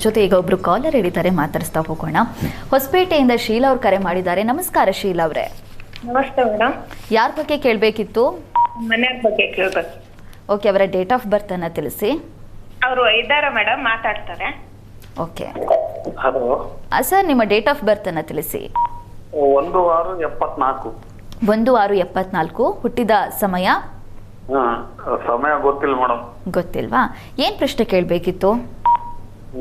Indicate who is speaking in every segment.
Speaker 1: ಜೊತೆ ಈಗ ಒಬ್ರು ಕಾಲರ್ ಹಿಡಿತಾರೆ, ಮಾತಾಡಿಸ್ತಾ ಹೋಗೋಣ. ಹೊಸಪೇಟೆಯಿಂದ ಶೀಲಾ ಅವ್ರು ಕರೆ ಮಾಡಿದ್ದಾರೆ. ನಮಸ್ಕಾರ ಶೀಲಾ ಅವರೇ.
Speaker 2: ನಮಸ್ತೆ ಮೇಡಮ್.
Speaker 1: ಯಾರ ಬಗ್ಗೆ ಕೇಳಬೇಕಿತ್ತು?
Speaker 2: ಮನೆಯವ್ರ ಬಗ್ಗೆ ಕೇಳ್ಬೇಕು.
Speaker 1: ಓಕೆ, ಅವರ ಡೇಟ್ ಆಫ್ ಬರ್ತ್ ಅನ್ನ ತಿಳಿಸಿ.
Speaker 2: ಅವರು ಇದ್ದಾರೆ ಮೇಡಮ್, ಮಾತಾಡ್ತಾರೆ.
Speaker 1: ಓಕೆ.
Speaker 3: ಹಲೋ
Speaker 1: ಸರ್, ನಿಮ್ಮ ಡೇಟ್ ಆಫ್ ಬರ್ತ್ ಅನ್ನ ತಿಳಿಸಿ.
Speaker 3: 1/6/74.
Speaker 1: 1/6/74. ಹುಟ್ಟಿದ ಸಮಯ
Speaker 3: ಸಮಯ ಗೊತ್ತಿಲ್ಲ ಮೇಡಮ್.
Speaker 1: ಗೊತ್ತಿಲ್ವಾ? ಏನ್ ಪ್ರಶ್ನೆ ಕೇಳಬೇಕಿತ್ತು?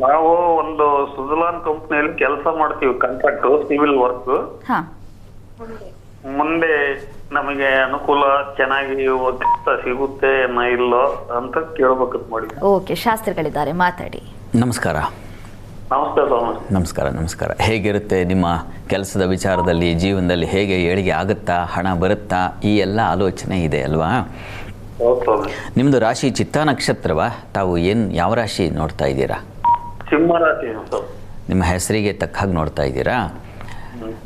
Speaker 3: ನಾವು ಒಂದು ಸುಜಲಾನ್ ಕಂಪ್ನಿಯಲ್ಲಿ ಕೆಲಸ ಮಾಡ್ತೀವಿ, ಕಾಂಟ್ರಾಕ್ಟ್ ಸಿವಿಲ್ ವರ್ಕ್.
Speaker 1: ಹಾ,
Speaker 3: ಮುಂದೆ ನಮಗೆ ಅನುಕೂಲ ಚೆನ್ನಾಗಿ ಕೆಲಸ ಸಿಗುತ್ತೆ ಇಲ್ಲೋ ಅಂತ ಕೇಳ್ಬೇಕಂತ ಮಾಡಿ.
Speaker 1: ಓಕೆ, ಶಾಸ್ತ್ರಿಗಳಿದ್ದಾರೆ, ಮಾತಾಡಿ.
Speaker 4: ನಮಸ್ಕಾರ.
Speaker 3: ನಮಸ್ತೆ ಸ್ವಾಮಿ.
Speaker 4: ನಮಸ್ಕಾರ. ನಮಸ್ಕಾರ. ಹೇಗಿರುತ್ತೆ ನಿಮ್ಮ ಕೆಲಸದ ವಿಚಾರದಲ್ಲಿ, ಜೀವನದಲ್ಲಿ ಹೇಗೆ ಏಳಿಗೆ ಆಗುತ್ತಾ, ಹಣ ಬರುತ್ತಾ, ಈ ಎಲ್ಲ ಆಲೋಚನೆ ಇದೆ ಅಲ್ವಾ? ನಿಮ್ಮದು ರಾಶಿ ಚಿತ್ತಾ ನಕ್ಷತ್ರವಾ? ತಾವು ಯಾವ ರಾಶಿ ನೋಡ್ತಾ ಇದ್ದೀರಾ?
Speaker 3: ಸಿಂಹ ರಾಶಿ.
Speaker 4: ನಿಮ್ಮ ಹೆಸರಿಗೆ ತಕ್ಕ ಹಾಗೆ ನೋಡ್ತಾ ಇದ್ದೀರಾ?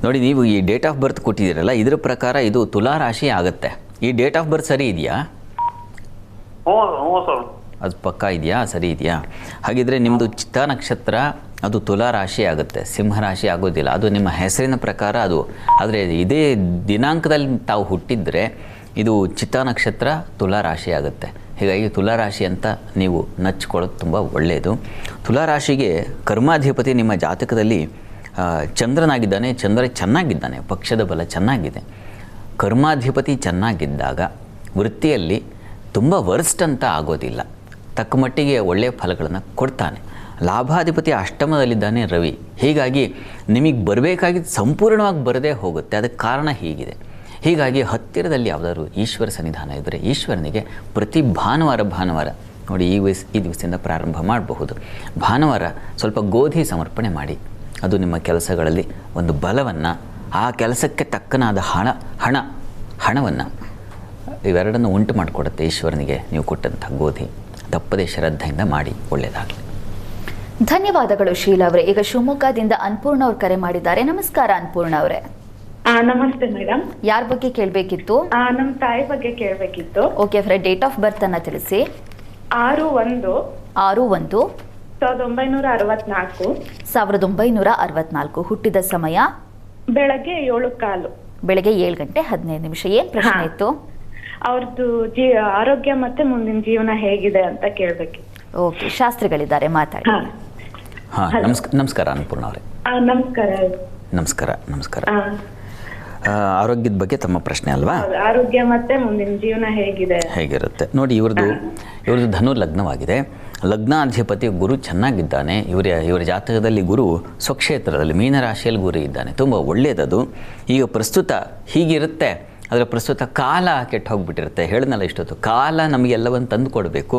Speaker 4: ನೋಡಿ, ನೀವು ಈ ಡೇಟ್ ಆಫ್ ಬರ್ತ್ ಕೊಟ್ಟಿದ್ದೀರಲ್ಲ, ಇದರ ಪ್ರಕಾರ ಇದು ತುಲಾ ರಾಶಿ ಆಗುತ್ತೆ. ಈ ಡೇಟ್ ಆಫ್ ಬರ್ತ್ ಸರಿ ಇದೆಯಾ? ಅದು ಪಕ್ಕ ಇದೆಯಾ? ಸರಿ ಇದೆಯಾ? ಹಾಗಿದ್ರೆ ನಿಮ್ಮದು ಚಿತ್ತಾ ನಕ್ಷತ್ರ ಅದು ತುಲಾ ರಾಶಿ ಆಗುತ್ತೆ, ಸಿಂಹ ರಾಶಿ ಆಗೋದಿಲ್ಲ. ಅದು ನಿಮ್ಮ ಹೆಸರಿನ ಪ್ರಕಾರ ಅದು. ಆದರೆ ಇದೇ ದಿನಾಂಕದಲ್ಲಿ ತಾವು ಹುಟ್ಟಿದರೆ ಇದು ಚಿತ್ತಾ ನಕ್ಷತ್ರ ತುಲಾ ರಾಶಿ ಆಗುತ್ತೆ. ಹೀಗಾಗಿ ತುಲಾ ರಾಶಿ ಅಂತ ನೀವು ನಚ್ಕೊಳ್ಳೋದು ತುಂಬ ಒಳ್ಳೆಯದು. ತುಲಾ ರಾಶಿಗೆ ಕರ್ಮಾಧಿಪತಿ ನಿಮ್ಮ ಜಾತಕದಲ್ಲಿ ಚಂದ್ರನಾಗಿದ್ದಾನೆ. ಚಂದ್ರ ಚೆನ್ನಾಗಿದ್ದಾನೆ, ಪಕ್ಷದ ಬಲ ಚೆನ್ನಾಗಿದೆ. ಕರ್ಮಾಧಿಪತಿ ಚೆನ್ನಾಗಿದ್ದಾಗ ವೃತ್ತಿಯಲ್ಲಿ ತುಂಬ ವರ್ಸ್ಟ್ ಅಂತ ಆಗೋದಿಲ್ಲ, ತಕ್ಕ ಮಟ್ಟಿಗೆ ಒಳ್ಳೆಯ ಫಲಗಳನ್ನು ಕೊಡ್ತಾನೆ. ಲಾಭಾಧಿಪತಿ ಅಷ್ಟಮದಲ್ಲಿದ್ದಾನೆ ರವಿ. ಹೀಗಾಗಿ ನಿಮಗೆ ಬರಬೇಕಾಗಿದ್ದು ಸಂಪೂರ್ಣವಾಗಿ ಬರದೇ ಹೋಗುತ್ತೆ. ಅದಕ್ಕೆ ಕಾರಣ ಹೀಗಿದೆ. ಹೀಗಾಗಿ ಹತ್ತಿರದಲ್ಲಿ ಯಾವುದಾದ್ರು ಈಶ್ವರ ಸನ್ನಿಧಾನ ಇದ್ದರೆ ಈಶ್ವರನಿಗೆ ಪ್ರತಿ ಭಾನುವಾರ ನೋಡಿ, ಈ ದಿವಸದಿಂದ ಪ್ರಾರಂಭ ಮಾಡಬಹುದು. ಭಾನುವಾರ ಸ್ವಲ್ಪ ಗೋಧಿ ಸಮರ್ಪಣೆ ಮಾಡಿ. ಅದು ನಿಮ್ಮ ಕೆಲಸಗಳಲ್ಲಿ ಒಂದು ಬಲವನ್ನು, ಆ ಕೆಲಸಕ್ಕೆ ತಕ್ಕನಾದ ಹಣವನ್ನು ಇವೆರಡನ್ನು ಉಂಟು ಮಾಡಿಕೊಡುತ್ತೆ ಈಶ್ವರನಿಗೆ ನೀವು ಕೊಟ್ಟಂಥ ಗೋಧಿ. ತಪ್ಪದೇ ಶ್ರದ್ಧೆಯಿಂದ ಮಾಡಿ, ಒಳ್ಳೆಯದಾಗಲಿ.
Speaker 1: ಧನ್ಯವಾದಗಳು ಶೀಲಾ ಅವರೇ. ಈಗ ಶಿವಮೊಗ್ಗದಿಂದ ಅನ್ಪೂರ್ಣ ಅವ್ರು ಕರೆ ಮಾಡಿದ್ದಾರೆ. ನಮಸ್ಕಾರ ಅನ್ಪೂರ್ಣ ಅವರೇ.
Speaker 2: ನಮಸ್ತೆ ಮೇಡಮ್.
Speaker 1: ಯಾರ ಬಗ್ಗೆ ಕೇಳಬೇಕಿತ್ತು?
Speaker 2: ನಮ್ಮ ತಾಯಿ ಬಗ್ಗೆ ಕೇಳಬೇಕಿತ್ತು.
Speaker 1: ಓಕೆ, ಅವರ ಡೇಟ್ ಆಫ್ ಬರ್ತ್ ಅನ್ನ ತಿಳಿಸಿ.
Speaker 2: 6/1/1964.
Speaker 1: 1964. ಹುಟ್ಟಿದ ಸಮಯ
Speaker 2: ಬೆಳಗ್ಗೆ 7:15.
Speaker 1: ಬೆಳಗ್ಗೆ 7:15. ಏನ್ ಪ್ರಶ್ನೆ ಇತ್ತು?
Speaker 2: ಅವ್ರದ್ದು ಆರೋಗ್ಯ ಮತ್ತೆ ಮುಂದಿನ ಜೀವನ ಹೇಗಿದೆ ಅಂತ ಕೇಳ್ಬೇಕಿತ್ತು.
Speaker 1: ಓಕೆ, ಶಾಸ್ತ್ರಿಗಳಿದ್ದಾರೆ, ಮಾತಾಡಿ.
Speaker 4: ನಮಸ್ಕಾರ ಅನ್ನಪೂರ್ಣ ಅವರೇ.
Speaker 2: ನಮಸ್ಕಾರ.
Speaker 4: ನಮಸ್ಕಾರ. ನಮಸ್ಕಾರ. ಆರೋಗ್ಯದ ಬಗ್ಗೆ ತಮ್ಮ ಪ್ರಶ್ನೆ ಅಲ್ವಾ?
Speaker 2: ಆರೋಗ್ಯ ಮತ್ತೆ ಮುಂದಿನ ಜೀವನ ಹೇಗಿರುತ್ತೆ
Speaker 4: ನೋಡಿ, ಇವ್ರದ್ದು ಧನು ಲಗ್ನವಾಗಿದೆ. ಲಗ್ನಾಧಿಪತಿ ಗುರು ಚೆನ್ನಾಗಿದ್ದಾನೆ. ಇವರ ಜಾತಕದಲ್ಲಿ ಗುರು ಸ್ವಕ್ಷೇತ್ರದಲ್ಲಿ ಮೀನರಾಶಿಯಲ್ಲಿ ಗುರು ಇದ್ದಾನೆ. ತುಂಬ ಒಳ್ಳೆಯದದು. ಈಗ ಪ್ರಸ್ತುತ ಹೀಗಿರುತ್ತೆ, ಅದರ ಪ್ರಸ್ತುತ ಕಾಲ ಕೆಟ್ಟು ಹೋಗಿಬಿಟ್ಟಿರುತ್ತೆ. ಹೇಳಿದ್ನಲ್ಲ ಇಷ್ಟೊತ್ತು, ಕಾಲ ನಮಗೆಲ್ಲವನ್ನು ತಂದು ಕೊಡಬೇಕು.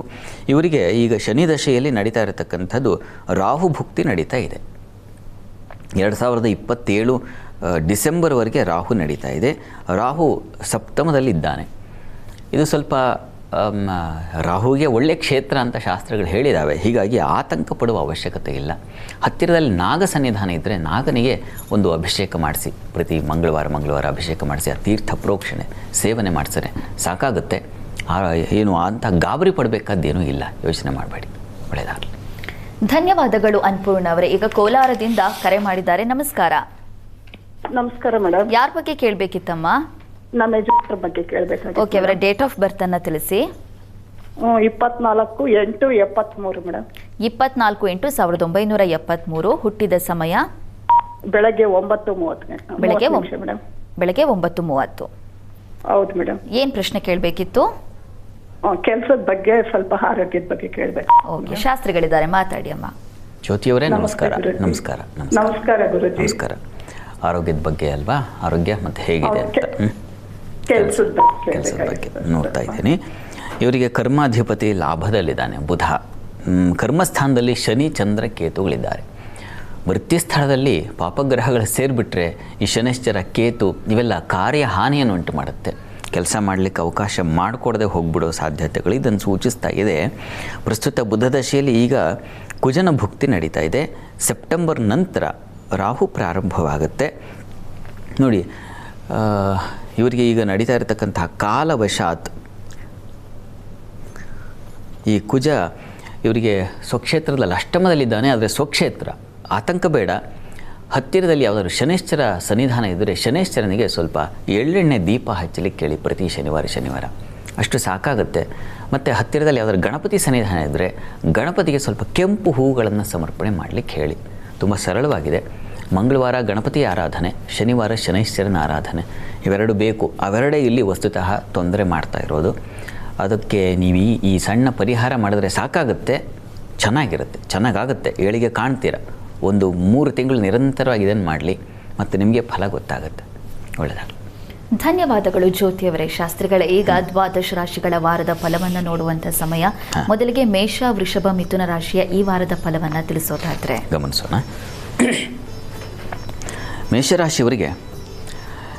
Speaker 4: ಇವರಿಗೆ ಈಗ ಶನಿ ದಶೆಯಲ್ಲಿ ನಡೀತಾ ಇರತಕ್ಕಂಥದ್ದು ರಾಹು ಭುಕ್ತಿ ನಡೀತಾ ಇದೆ. 2027 ಡಿಸೆಂಬರ್ವರೆಗೆ ರಾಹು ನಡೀತಾ ಇದೆ. ರಾಹು ಸಪ್ತಮದಲ್ಲಿದ್ದಾನೆ. ಇದು ಸ್ವಲ್ಪ ರಾಹುಗೆ ಒಳ್ಳೆಯ ಕ್ಷೇತ್ರ ಅಂತ ಶಾಸ್ತ್ರಗಳು ಹೇಳಿದ್ದಾವೆ. ಹೀಗಾಗಿ ಆತಂಕ ಪಡುವ ಅವಶ್ಯಕತೆ ಇಲ್ಲ. ಹತ್ತಿರದಲ್ಲಿ ನಾಗ ಸನ್ನಿಧಾನ ಇದ್ದರೆ ನಾಗನಿಗೆ ಒಂದು ಅಭಿಷೇಕ ಮಾಡಿಸಿ, ಪ್ರತಿ ಮಂಗಳವಾರ ಅಭಿಷೇಕ ಮಾಡಿಸಿ, ಆ ತೀರ್ಥ ಪ್ರೋಕ್ಷಣೆ ಸೇವನೆ ಮಾಡಿಸಿದ್ರೆ ಸಾಕಾಗುತ್ತೆ. ಏನು ಅಂತ ಗಾಬರಿ ಪಡಬೇಕಾದ್ದೇನೂ ಇಲ್ಲ. ಯೋಚನೆ ಮಾಡಬೇಡಿ, ಒಳ್ಳೆಯದಾಗಲಿ.
Speaker 1: ಧನ್ಯವಾದಗಳು ಅನ್ಪೂರ್ಣ ಅವರೇ. ಈಗ ಕೋಲಾರದಿಂದ ಕರೆ ಮಾಡಿದ್ದಾರೆ. ನಮಸ್ಕಾರ.
Speaker 5: ನಮಸ್ಕಾರ ಮೇಡಮ್.
Speaker 1: ಯಾರ ಬಗ್ಗೆ ಕೇಳಬೇಕಿತ್ತಮ್ಮ?
Speaker 5: ನಮ್ಮ ಯಜಮಾನ್ರ ಬಗ್ಗೆ ಕೇಳಬೇಕಾಗಿತ್ತು.
Speaker 1: ಓಕೆ, ಅವರ ಡೇಟ್ ಆಫ್ ಬರ್ತ್ ಅನ್ನ ತಿಳಿಸಿ.
Speaker 5: 24/8/73 ಮೇಡಮ್.
Speaker 1: 24/8/1973. ಹುಟ್ಟಿದ ಸಮಯ
Speaker 5: ಬೆಳಗ್ಗೆ 9:30 ಮೇಡಮ್.
Speaker 1: ಬೆಳಗ್ಗೆ 9:30.
Speaker 5: ಹೌದು ಮೇಡಮ್.
Speaker 1: ಏನ್ ಪ್ರಶ್ನೆ ಕೇಳಬೇಕಿತ್ತು?
Speaker 5: ಕೆಲಸದ ಬಗ್ಗೆ, ಸ್ವಲ್ಪ ಆರೋಗ್ಯದ ಬಗ್ಗೆ ಕೇಳಬೇಕು.
Speaker 1: ಓಕೆ, ಶಾಸ್ತ್ರಿಗಳಿದ್ದಾರೆ, ಮಾತಾಡಿ ಅಮ್ಮ.
Speaker 4: ಜ್ಯೋತಿಯವರೇ ನಮಸ್ಕಾರ. ನಮಸ್ಕಾರ.
Speaker 5: ನಮಸ್ಕಾರ ಗುರುಜಿ.
Speaker 4: ನಮಸ್ಕಾರ. ಆರೋಗ್ಯದ ಬಗ್ಗೆ ಅಲ್ವಾ? ಆರೋಗ್ಯ ಮತ್ತು ಹೇಗಿದೆ ಅಂತ
Speaker 5: ಕೆಲಸದ
Speaker 4: ಬಗ್ಗೆ ನೋಡ್ತಾ ಇದ್ದೀನಿ. ಇವರಿಗೆ ಕರ್ಮಾಧಿಪತಿ ಲಾಭದಲ್ಲಿದ್ದಾನೆ ಬುಧ. ಕರ್ಮಸ್ಥಾನದಲ್ಲಿ ಶನಿ, ಚಂದ್ರ, ಕೇತುಗಳಿದ್ದಾರೆ. ವೃತ್ತಿಸ್ಥಳದಲ್ಲಿ ಪಾಪಗ್ರಹಗಳು ಸೇರಿಬಿಟ್ರೆ ಈ ಶನಿಶ್ಚರ, ಕೇತು ಇವೆಲ್ಲ ಕಾರ್ಯ ಹಾನಿಯನ್ನು ಉಂಟು ಮಾಡುತ್ತೆ. ಕೆಲಸ ಮಾಡಲಿಕ್ಕೆ ಅವಕಾಶ ಮಾಡಿಕೊಡದೆ ಹೋಗ್ಬಿಡೋ ಸಾಧ್ಯತೆಗಳು ಇದನ್ನು ಸೂಚಿಸ್ತಾ ಇದೆ. ಪ್ರಸ್ತುತ ಬುಧ ದಶೆಯಲ್ಲಿ ಈಗ ಕುಜನ ಭುಕ್ತಿ ನಡೀತಾ ಇದೆ. ಸೆಪ್ಟೆಂಬರ್ ನಂತರ ರಾಹು ಪ್ರಾರಂಭವಾಗುತ್ತೆ. ನೋಡಿ, ಇವರಿಗೆ ಈಗ ನಡೀತಾ ಇರತಕ್ಕಂತಹ ಕಾಲವಶಾತ್ ಈ ಕುಜ ಇವರಿಗೆ ಸ್ವಕ್ಷೇತ್ರದಲ್ಲಿ ಅಷ್ಟಮದಲ್ಲಿದ್ದಾನೆ, ಆದರೆ ಸ್ವಕ್ಷೇತ್ರ ಆತಂಕ ಬೇಡ. ಹತ್ತಿರದಲ್ಲಿ ಯಾವುದಾದ್ರು ಶನೈಶ್ಚರ ಸನ್ನಿಧಾನ ಇದ್ದರೆ ಶನೈಶ್ಚರನಿಗೆ ಸ್ವಲ್ಪ ಎಳ್ಳೆಣ್ಣೆ ದೀಪ ಹಚ್ಚಲಿಕ್ಕೆ ಕೇಳಿ ಪ್ರತಿ ಶನಿವಾರ ಅಷ್ಟು ಸಾಕಾಗುತ್ತೆ. ಮತ್ತು ಹತ್ತಿರದಲ್ಲಿ ಯಾವುದಾದ್ರು ಗಣಪತಿ ಸನ್ನಿಧಾನ ಇದ್ದರೆ ಗಣಪತಿಗೆ ಸ್ವಲ್ಪ ಕೆಂಪು ಹೂಗಳನ್ನು ಸಮರ್ಪಣೆ ಮಾಡಲಿಕ್ಕೆ ಹೇಳಿ. ತುಂಬ ಸರಳವಾಗಿದೆ. ಮಂಗಳವಾರ ಗಣಪತಿ ಆರಾಧನೆ, ಶನಿವಾರ ಶನೈಶ್ಚರನ ಆರಾಧನೆ, ಇವೆರಡು ಬೇಕು. ಅವೆರಡೇ ಇಲ್ಲಿ ವಸ್ತುತಃ ತೊಂದರೆ ಮಾಡ್ತಾ ಇರೋದು. ಅದಕ್ಕೆ ನೀವು ಈ ಸಣ್ಣ ಪರಿಹಾರ ಮಾಡಿದ್ರೆ ಸಾಕಾಗುತ್ತೆ, ಚೆನ್ನಾಗಾಗುತ್ತೆ, ಏಳಿಗೆ ಕಾಣ್ತೀರ. ಒಂದು 3 ತಿಂಗಳು ನಿರಂತರವಾಗಿ ಇದನ್ನು ಮಾಡಲಿ, ಮತ್ತು ನಿಮಗೆ ಫಲ ಗೊತ್ತಾಗುತ್ತೆ. ಒಳ್ಳೆಯದಾಗಲಿ.
Speaker 1: ಧನ್ಯವಾದಗಳು ಜ್ಯೋತಿಯವರೇ. ಶಾಸ್ತ್ರಿಗಳೇ, ಈಗ ದ್ವಾದಶ ರಾಶಿಗಳ ವಾರದ ಫಲವನ್ನು ನೋಡುವಂಥ ಸಮಯ. ಮೊದಲಿಗೆ ಮೇಷ, ವೃಷಭ, ಮಿಥುನ ರಾಶಿಯ ಈ ವಾರದ ಫಲವನ್ನು ತಿಳಿಸೋದಾದರೆ
Speaker 4: ಗಮನಿಸೋಣ. ಮೇಷರಾಶಿಯವರಿಗೆ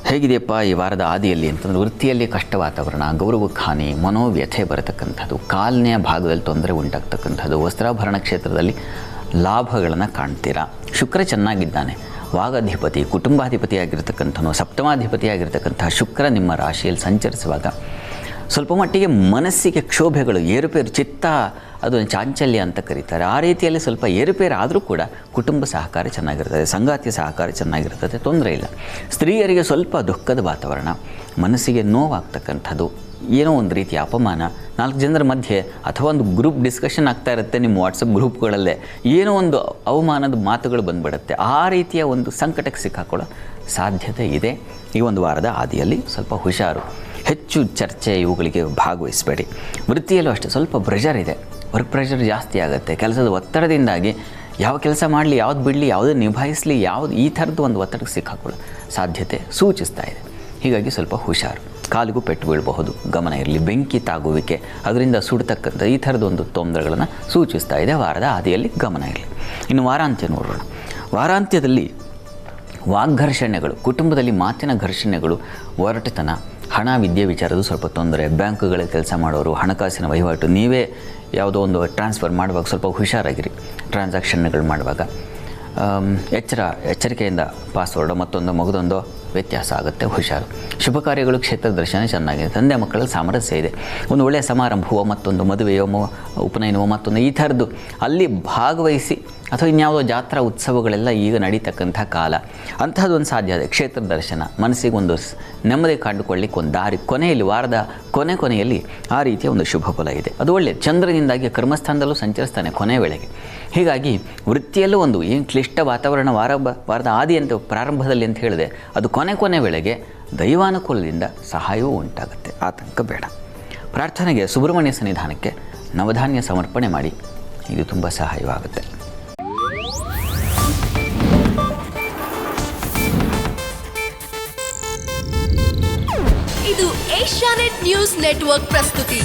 Speaker 4: ಹೇಗಿದೆಯಪ್ಪ ಈ ವಾರದ ಆದಿಯಲ್ಲಿ ಅಂತಂದರೆ, ವೃತ್ತಿಯಲ್ಲಿ ಕಷ್ಟ ವಾತಾವರಣ, ಗೌರವಕ್ಕೆ ಹಾನಿ, ಮನೋವ್ಯಥೆ ಬರತಕ್ಕಂಥದ್ದು, ಕಾಲನೆಯ ಭಾಗದಲ್ಲಿ ತೊಂದರೆ ಉಂಟಾಗ್ತಕ್ಕಂಥದ್ದು, ವಸ್ತ್ರಾಭರಣ ಕ್ಷೇತ್ರದಲ್ಲಿ ಲಾಭಗಳನ್ನು ಕಾಣ್ತೀರಾ. ಶುಕ್ರ ಚೆನ್ನಾಗಿದ್ದಾನೆ, ವಾಗಾಧಿಪತಿ, ಕುಟುಂಬಾಧಿಪತಿಯಾಗಿರ್ತಕ್ಕಂಥನು, ಸಪ್ತಮಾಧಿಪತಿಯಾಗಿರ್ತಕ್ಕಂಥ ಶುಕ್ರ ನಿಮ್ಮ ರಾಶಿಯಲ್ಲಿ ಸಂಚರಿಸುವಾಗ ಸ್ವಲ್ಪ ಮಟ್ಟಿಗೆ ಮನಸ್ಸಿಗೆ ಕ್ಷೋಭೆಗಳು, ಏರುಪೇರು, ಚಿತ್ತ ಅದೊಂದು ಚಾಂಚಲ್ಯ ಅಂತ ಕರೀತಾರೆ. ಆ ರೀತಿಯಲ್ಲಿ ಸ್ವಲ್ಪ ಏರುಪೇರು ಆದರೂ ಕೂಡ ಕುಟುಂಬ ಸಹಕಾರ ಚೆನ್ನಾಗಿರ್ತದೆ, ಸಂಗಾತಿ ಸಹಕಾರ ಚೆನ್ನಾಗಿರ್ತದೆ, ತೊಂದರೆ ಇಲ್ಲ. ಸ್ತ್ರೀಯರಿಗೆ ಸ್ವಲ್ಪ ದುಃಖದ ವಾತಾವರಣ, ಮನಸ್ಸಿಗೆ ನೋವಾಗ್ತಕ್ಕಂಥದ್ದು, ಏನೋ ಒಂದು ರೀತಿಯ ಅಪಮಾನ, 4 ಜನರ ಮಧ್ಯೆ ಅಥವಾ ಒಂದು ಗ್ರೂಪ್ ಡಿಸ್ಕಷನ್ ಆಗ್ತಾ ಇರುತ್ತೆ ನಿಮ್ಮ ವಾಟ್ಸಪ್ ಗ್ರೂಪ್ಗಳಲ್ಲೇ, ಏನೋ ಒಂದು ಅವಮಾನದ ಮಾತುಗಳು ಬಂದುಬಿಡುತ್ತೆ. ಆ ರೀತಿಯ ಒಂದು ಸಂಕಟಕ್ಕೆ ಸಿಕ್ಕಾಕೊಳ್ಳೋ ಸಾಧ್ಯತೆ ಇದೆ. ಈ ಒಂದು ವಾರದ ಆದಿಯಲ್ಲಿ ಸ್ವಲ್ಪ ಹುಷಾರು, ಹೆಚ್ಚು ಚರ್ಚೆ ಇವುಗಳಿಗೆ ಭಾಗವಹಿಸಬೇಡಿ. ವೃತ್ತಿಯಲ್ಲೂ ಅಷ್ಟೇ ಸ್ವಲ್ಪ ಪ್ರೆಷರ್ ಇದೆ, ವರ್ಕ್ ಪ್ರೆಷರ್ ಜಾಸ್ತಿ ಆಗುತ್ತೆ. ಕೆಲಸದ ಒತ್ತಡದಿಂದಾಗಿ ಯಾವ ಕೆಲಸ ಮಾಡಲಿ, ಯಾವ್ದು ಬಿಡಲಿ, ಯಾವುದೇ ನಿಭಾಯಿಸಲಿ, ಯಾವುದು ಈ ಥರದ್ದು ಒಂದು ಒತ್ತಡಕ್ಕೆ ಸಿಕ್ಕಾಕೊಳ್ಳೋ ಸಾಧ್ಯತೆ ಸೂಚಿಸ್ತಾ ಇದೆ. ಹೀಗಾಗಿ ಸ್ವಲ್ಪ ಹುಷಾರು. ಕಾಲಿಗೂ ಪೆಟ್ಟು ಬೀಳಬಹುದು, ಗಮನ ಇರಲಿ. ಬೆಂಕಿ ತಾಗುವಿಕೆ, ಅದರಿಂದ ಸುಡ್ತಕ್ಕಂಥ ಈ ಥರದ ಒಂದು ತೊಂದರೆಗಳನ್ನು ಸೂಚಿಸ್ತಾ ಇದೆ. ವಾರದ ಆದಿಯಲ್ಲಿ ಗಮನ ಇರಲಿ. ಇನ್ನು ವಾರಾಂತ್ಯ ನೋಡೋಣ. ವಾರಾಂತ್ಯದಲ್ಲಿ ವಾಗ್ಘರ್ಷಣೆಗಳು, ಕುಟುಂಬದಲ್ಲಿ ಮಾತಿನ ಘರ್ಷಣೆಗಳು, ಒರಟುತನ, ಹಣ ವಿದ್ಯೆ ವಿಚಾರದ್ದು ಸ್ವಲ್ಪ ತೊಂದರೆ. ಬ್ಯಾಂಕುಗಳ ಕೆಲಸ ಮಾಡೋರು, ಹಣಕಾಸಿನ ವಹಿವಾಟು, ನೀವೇ ಯಾವುದೋ ಒಂದು ಟ್ರಾನ್ಸ್ಫರ್ ಮಾಡುವಾಗ ಸ್ವಲ್ಪ ಹುಷಾರಾಗಿರಿ. ಟ್ರಾನ್ಸಾಕ್ಷನ್ಗಳು ಮಾಡುವಾಗ ಎಚ್ಚರಿಕೆಯಿಂದ ಪಾಸ್ವರ್ಡು ಮತ್ತೊಂದು ಮಗದೊಂದು ವ್ಯತ್ಯಾಸ ಆಗುತ್ತೆ, ಹುಷಾರು. ಶುಭ ಕಾರ್ಯಗಳು, ಕ್ಷೇತ್ರ ದರ್ಶನ ಚೆನ್ನಾಗಿದೆ. ತಂದೆ ಮಕ್ಕಳಲ್ಲಿ ಸಾಮರಸ್ಯ ಇದೆ. ಒಂದು ಒಳ್ಳೆಯ ಸಮಾರಂಭವೋ, ಮತ್ತೊಂದು ಮದುವೆಯೋ, ಉಪನಯನವೋ, ಮತ್ತೊಂದು ಈ ಥರದ್ದು ಅಲ್ಲಿ ಭಾಗವಹಿಸಿ, ಅಥವಾ ಇನ್ಯಾವುದೋ ಜಾತ್ರಾ ಉತ್ಸವಗಳೆಲ್ಲ ಈಗ ನಡೀತಕ್ಕಂಥ ಕಾಲ. ಅಂಥದ್ದೊಂದು ಸಾಧ್ಯ ಇದೆ. ಕ್ಷೇತ್ರ ದರ್ಶನ, ಮನಸ್ಸಿಗೆ ಒಂದು ನೆಮ್ಮದಿ ಕಂಡುಕೊಳ್ಳಿಕ್ಕೆ ಒಂದು ದಾರಿ. ಕೊನೆಯಲ್ಲಿ, ವಾರದ ಕೊನೆಯಲ್ಲಿ ಆ ರೀತಿಯ ಒಂದು ಶುಭ ಫಲ ಇದೆ. ಅದು ಒಳ್ಳೆಯದು. ಚಂದ್ರನಿಂದಾಗಿ ಕರ್ಮಸ್ಥಾನದಲ್ಲೂ ಸಂಚರಿಸ್ತಾನೆ ಕೊನೆಯ ವೇಳೆಗೆ. ಹೀಗಾಗಿ ವೃತ್ತಿಯಲ್ಲೂ ಒಂದು ಏನು ಕ್ಲಿಷ್ಟ ವಾತಾವರಣ ವಾರದ ಆದಿ ಅಂತ ಪ್ರಾರಂಭದಲ್ಲಿ ಅಂತ ಹೇಳಿದೆ, ಅದು ಕೊನೆ ವೇಳೆಗೆ ದೈವಾನುಕೂಲದಿಂದ ಸಹಾಯವೂ ಉಂಟಾಗುತ್ತೆ. ಆತಂಕ ಬೇಡ. ಪ್ರಾರ್ಥನೆಗೆ ಸುಬ್ರಹ್ಮಣ್ಯ ಸನ್ನಿಧಾನಕ್ಕೆ ನವಧಾನ್ಯ ಸಮರ್ಪಣೆ ಮಾಡಿ, ಇದು ತುಂಬ ಸಹಾಯವಾಗುತ್ತೆ.
Speaker 6: ಇದು ಏಷ್ಯಾನೆಟ್ ನ್ಯೂಸ್ ನೆಟ್ವರ್ಕ್ ಪ್ರಸ್ತುತಿ.